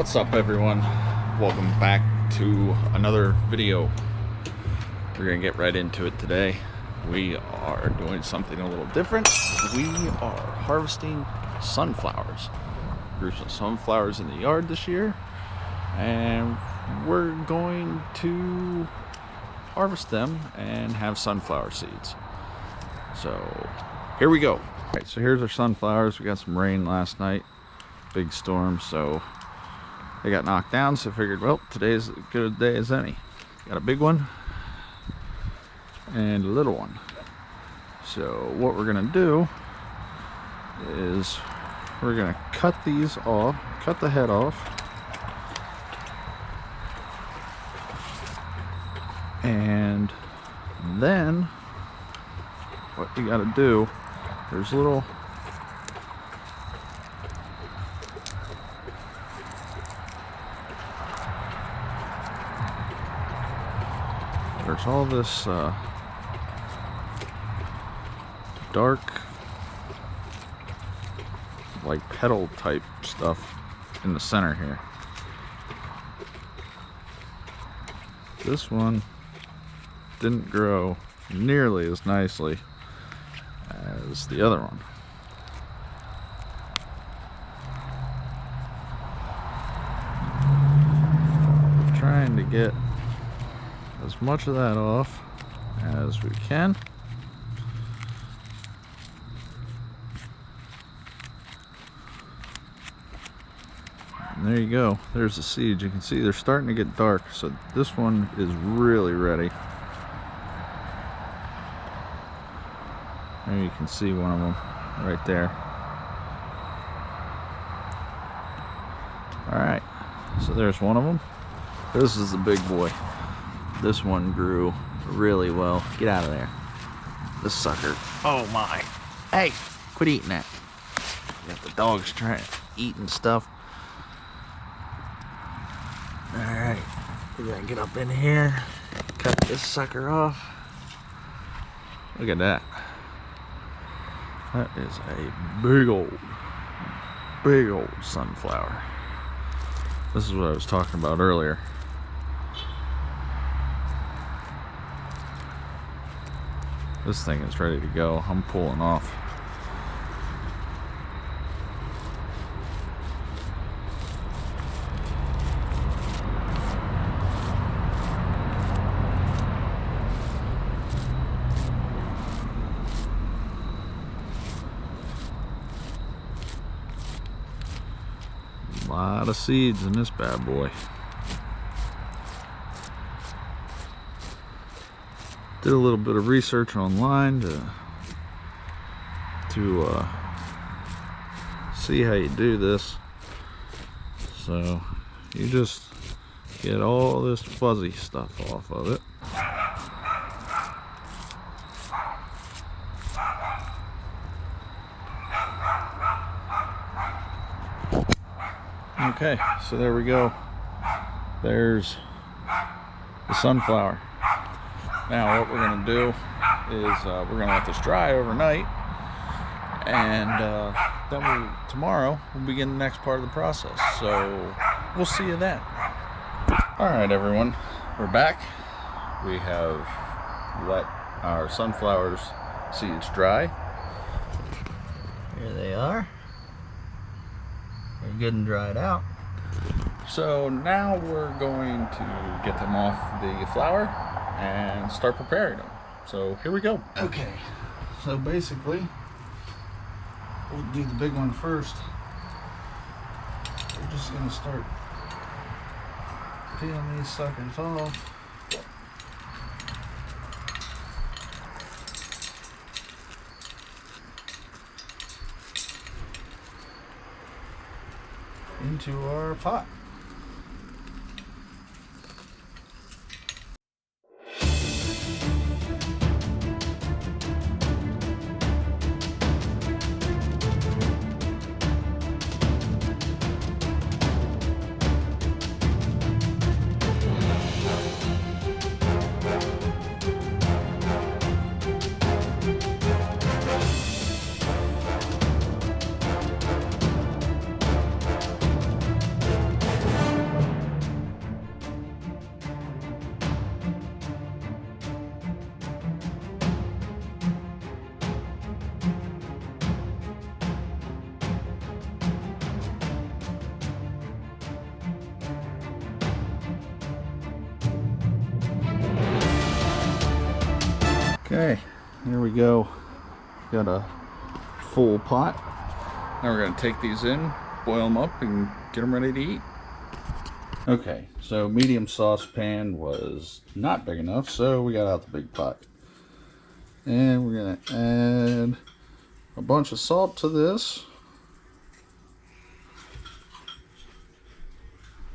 What's up, everyone? Welcome back to another video. We're gonna get right into it today. We are doing something a little different. We are harvesting sunflowers. Grew some sunflowers in the yard this year, and we're going to harvest them and have sunflower seeds. So here we go. All right, so here's our sunflowers. We got some rain last night, big storm, so they got knocked down, so I figured, well, today's as good a day as any. Got a big one and a little one. So what we're gonna do is we're gonna cut these off, cut the head off, and then what you gotta do, there's little there's all this dark, like petal type stuff in the center here. This one didn't grow nearly as nicely as the other one. I'm trying to get as much of that off as we can. And there you go. There's the seeds. You can see they're starting to get dark, so this one is really ready. There you can see one of them right there. Alright, so there's one of them. This is the big boy. This one grew really well. Get out of there. This sucker. Oh my. Hey, quit eating that. You got the dogs eating stuff. Alright, we gotta get up in here, cut this sucker off. Look at that. That is a big old sunflower. This is what I was talking about earlier. This thing is ready to go. I'm pulling off. A lot of seeds in this bad boy. Did a little bit of research online to see how you do this. So you just get all this fuzzy stuff off of it. Okay, so there we go. There's the sunflower. Now what we're going to do is we're going to let this dry overnight, and then tomorrow we'll begin the next part of the process. So we'll see you then. Alright, everyone, we're back. We have let our sunflowers seeds dry. Here they are. They're good and dried out. So now we're going to get them off the flower and start preparing them. So here we go. Okay, so basically we'll do the big one first. We're just gonna start peeling these suckers off. Into our pot. Okay, here we go. Got a full pot. Now we're gonna take these in, boil them up, and get them ready to eat. Okay, so medium saucepan was not big enough, so we got out the big pot. And we're gonna add a bunch of salt to this.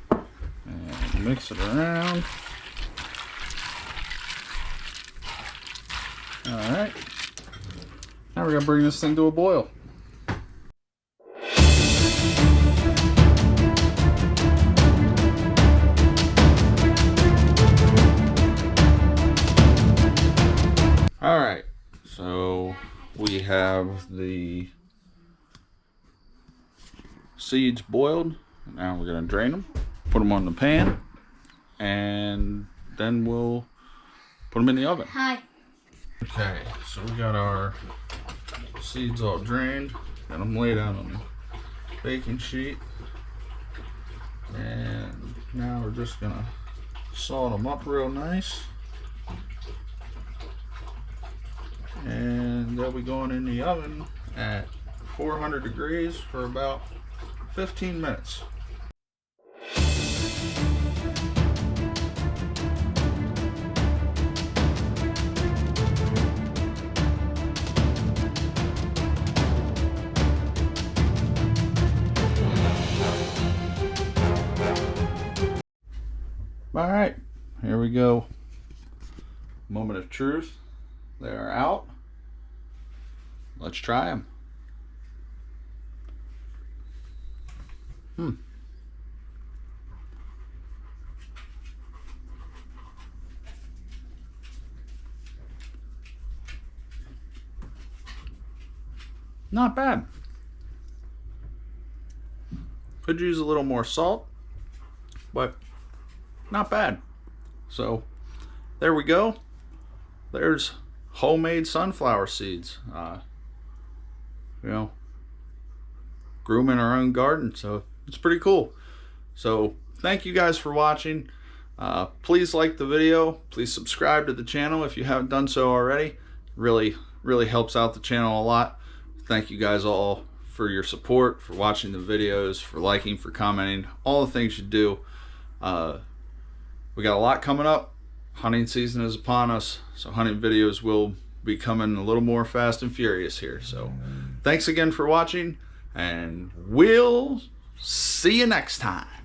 And mix it around. Alright. Now we're gonna bring this thing to a boil. Alright, so we have the seeds boiled. Now we're going to drain them, put them on the pan, and then we'll put them in the oven. Hi. Okay, so we got our seeds all drained, got them laid out on the baking sheet, and now we're just going to salt them up real nice. And they'll be going in the oven at 400 degrees for about 15 minutes. All right, here we go. Moment of truth. They are out. Let's try them. Not bad. Could use a little more salt, but not bad. So there we go. There's homemade sunflower seeds. You know, grew them in our own garden, so it's pretty cool. So thank you guys for watching. Please like the video. Please subscribe to the channel if you haven't done so already. Really helps out the channel a lot. Thank you guys all for your support, for watching the videos, for liking, for commenting, all the things you do. We got a lot coming up. Hunting season is upon us, so hunting videos will be coming a little more fast and furious here. So thanks again for watching, and we'll see you next time.